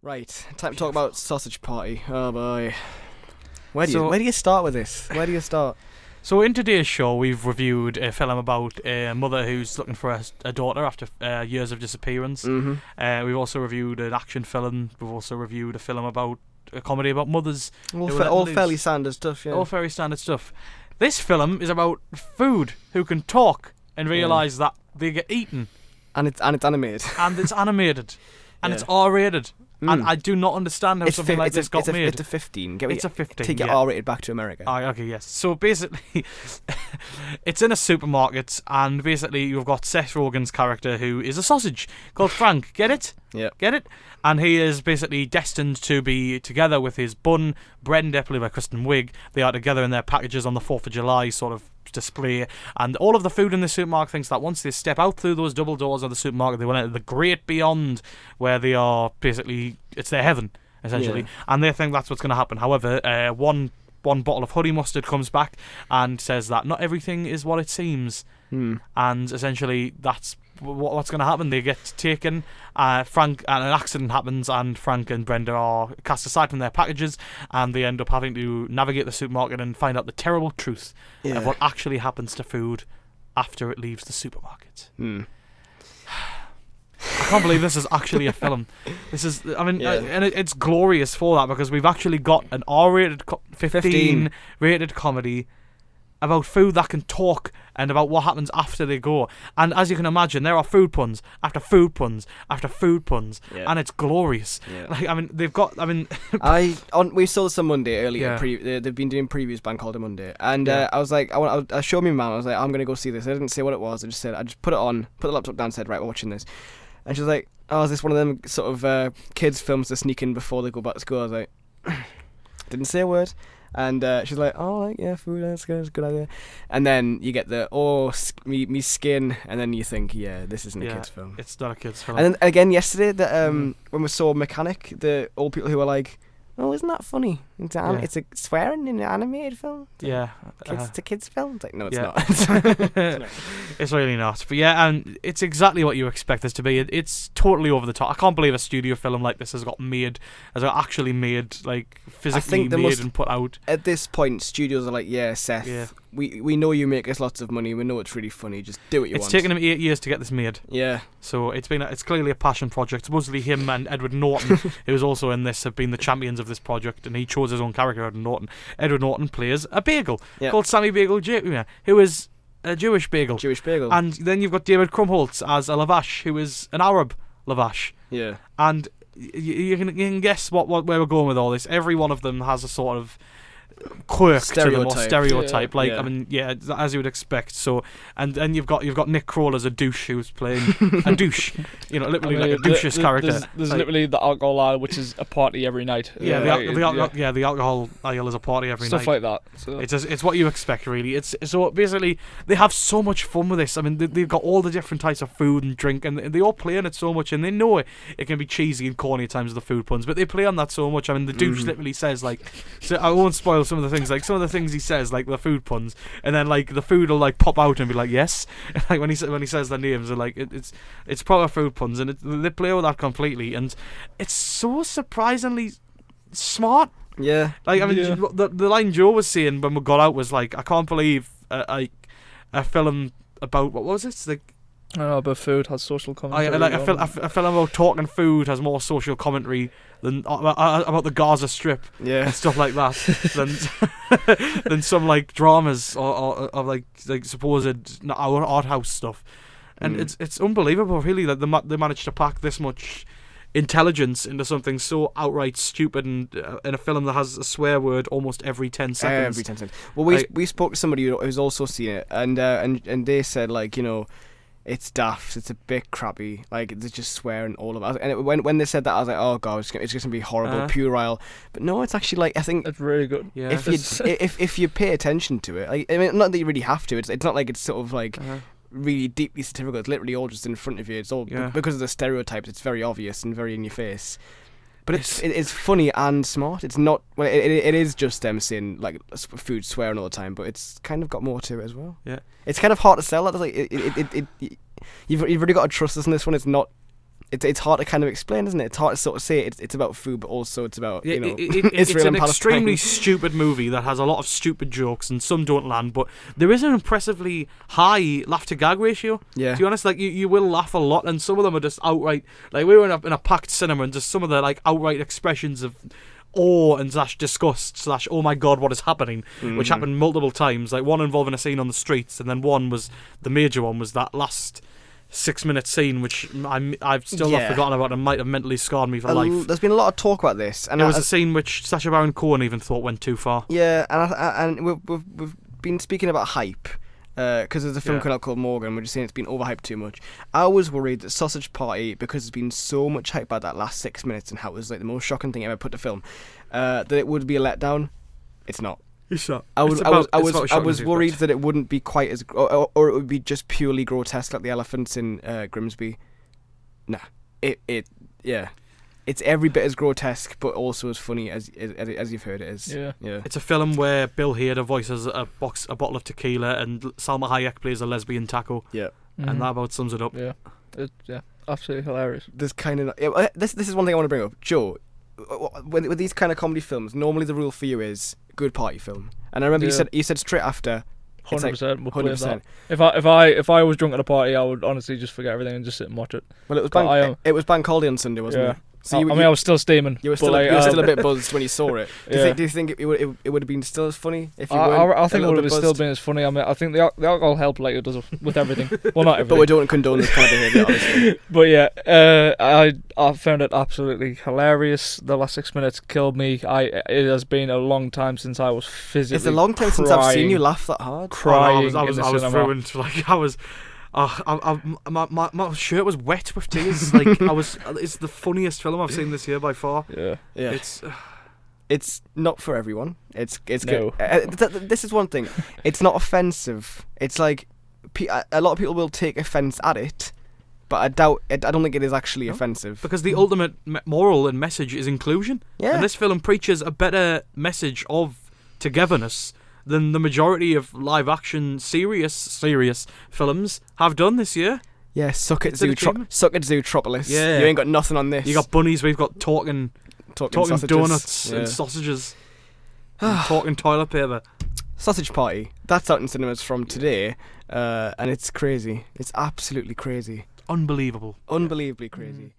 Right, time to talk about Sausage Party. Oh boy. Where do you start with this? Where do you start? So in today's show, we've reviewed a film about a mother who's looking for a daughter after years of disappearance. Mm-hmm. We've also reviewed an action film. We've also reviewed a comedy about mothers. All fairly standard stuff, yeah. All very standard stuff. This film is about food who can talk and realise that they get eaten. And it's animated. And it's animated. And Yeah. it's R-rated. Mm. And I do not understand how something like this got made. It's a 15. It's a 15, Take it yeah. R-rated back to America. Okay, yes. So basically, it's in a supermarket, and basically you've got Seth Rogen's character, who is a sausage called Frank. Get it? Yeah. Get it? And he is basically destined to be together with his bun, Brendan, played by Kristen Wiig. They are together in their packages on the 4th of July sort of display, and all of the food in the supermarket thinks that once they step out through those double doors of the supermarket, they will enter the great beyond, where they are basically, it's their heaven essentially. Yeah. And they think that's what's going to happen. However, one bottle of honey mustard comes back and says that not everything is what it seems. And essentially that's what's going to happen. They get taken, Frank, and an accident happens, and Frank and Brenda are cast aside from their packages, and they end up having to navigate the supermarket and find out the terrible truth of what actually happens to food after it leaves the supermarket. I can't believe this is actually a film. This is, I mean, and it's glorious for that, because we've actually got an R-rated, 15 rated comedy about food that can talk and about what happens after they go. And as you can imagine, there are food puns after food puns after food puns, and it's glorious. Yeah. Like, I mean, they've got, I mean... we saw this on Monday earlier. Yeah. They've been doing previews Bank Holiday Monday, and I was like, I showed my mum. I was like, I'm gonna go see this. I didn't say what it was. I just put it on, put the laptop down, and said, right, we're watching this. And she was like, oh, is this one of them sort of kids films to sneak in before they go back to school? I was like, didn't say a word. And she's like, oh, like, yeah, food, that's good, that's a good idea. And then you get the, me skin, and then you think, yeah, this isn't a kid's film. It's not a kid's film. And then again yesterday, when we saw Mechanic, the old people who were like, oh, isn't that funny? It's a swearing in an animated film. It's a kid's film. It's like, no, it's not. It's really not. But yeah, and it's exactly what you expect this to be. It's totally over the top. I can't believe a studio film like this has got actually made, like, physically made and put out. At this point, studios are like, yeah, Seth, we know you make us lots of money. We know it's really funny. Just do what you want. It's taken him 8 years to get this made. Yeah. So it's clearly a passion project. Supposedly him and Edward Norton, who was also in this, have been the champions of this project, and he chose his own character, Edward Norton. Edward Norton plays a bagel called Sammy Bagel Jr., who is a Jewish bagel. And then you've got David Krumholtz as a lavash, who is an Arab lavash. Yeah. And you can guess where we're going with all this. Every one of them has a sort of quirk to them, or stereotype. I mean, as you would expect. So, and then you've got Nick Kroll as a douche, who's playing a douche. Literally like a douche's character. There's literally the alcohol aisle, which is a party every night. The alcohol aisle is a party every night. Stuff like that. So. It's what you expect, really. It's so basically they have so much fun with this. I mean, they've got all the different types of food and drink, and they all play on it so much, and they know it can be cheesy and corny at times with the food puns, but they play on that so much. I mean, the douche literally says, like, so I won't spoil some of the things, like some of the things he says, like the food puns, and then like the food will like pop out and be like, yes, like when he says their names, and like it's proper food puns, and they play with that completely, and it's so surprisingly smart. Yeah. Like, I mean, the line Joe was saying when we got out was like, I can't believe a film about, what was it? Like, I don't know, about food has social commentary. A film about talking food has more social commentary than about the Gaza Strip and stuff like that than some like dramas or like supposed art house stuff. And it's unbelievable, really, that they managed to pack this much intelligence into something so outright stupid, and in a film that has a swear word almost every 10 seconds. Every 10 seconds. Well, we spoke to somebody who's also seen it, and they said, like, it's daft, it's a bit crappy, like, they're just swearing all of it. And when they said that, I was like, oh god, it's just gonna be horrible, puerile. But no, it's actually, like, I think it's really good. Yeah. If you pay attention to it, like, I mean, not that you really have to. It's not like it's sort of like really deeply satirical. It's literally all just in front of you. It's all because of the stereotypes. It's very obvious and very in your face. But it's funny and smart. It's not. Well, it is just them saying, like, food swearing all the time, but it's kind of got more to it as well. Yeah. It's kind of hard to sell. That, like, you've already got to trust us in this one. It's not it's hard to kind of explain, isn't it? It's hard to sort of say it's about food, but also it's about it's Israel an and extremely Palestine. stupid movie that has a lot of stupid jokes and some don't land, but there is an impressively high laugh to gag ratio. Yeah. To be honest, like you will laugh a lot, and some of them are just outright. Like we were in a packed cinema, and just some of the like outright expressions of awe and / disgust / oh my god, what is happening, which happened multiple times. Like one involving a scene on the streets, and then the major one was that last 6-minute scene, which I've still not forgotten about and might have mentally scarred me for life. There's been a lot of talk about this, and it was a scene which Sacha Baron Cohen even thought went too far. Yeah, and we've been speaking about hype. Because there's a film called Morgan, we're just saying it's been overhyped too much. I was worried that Sausage Party, because there's been so much hype about that last 6 minutes and how it was like the most shocking thing ever put to film, that it would be a letdown. It's not. It's not. I was worried that it wouldn't be quite as, or it would be just purely grotesque like the elephants in Grimsby. Nah, it's every bit as grotesque, but also as funny as you've heard it is. Yeah. It's a film where Bill Hader voices a bottle of tequila, and Salma Hayek plays a lesbian taco. Yeah. And that about sums it up. Yeah. Absolutely hilarious. There's kind of this is one thing I want to bring up, Joe. With these kind of comedy films, normally the rule for you is good party film, and I remember you said straight after. 100%. 100%. If I was drunk at a party, I would honestly just forget everything and just sit and watch it. Well, it was bank holiday on Sunday, wasn't it? So I was still steaming. You were still a bit buzzed when you saw it. Do you think it would have been still as funny if you weren't? I think it would have still been as funny. I mean, I think the alcohol helped like it does with everything. Well, not everything. But we don't condone this kind of behaviour, honestly. But yeah, I found it absolutely hilarious. The last 6 minutes killed me. It has been a long time since I was physically. It's a long time since I've seen you laugh that hard. Crying. I was ruined. Like I was. My shirt was wet with tears. Like it's the funniest film I've seen this year by far. Yeah. It's not for everyone. It's No. good. This is one thing. It's not offensive. It's like a lot of people will take offense at it, but I don't think it is actually offensive. Because the ultimate moral and message is inclusion. Yeah. And this film preaches a better message of togetherness than the majority of live-action serious films have done this year. Yeah, suck it, Zootropolis. Yeah. You ain't got nothing on this. You got bunnies, we've got talking sausages. donuts and sausages, and talking toilet paper. Sausage Party. That's out in cinemas from today, and it's crazy. It's absolutely crazy. Unbelievable. Unbelievably crazy.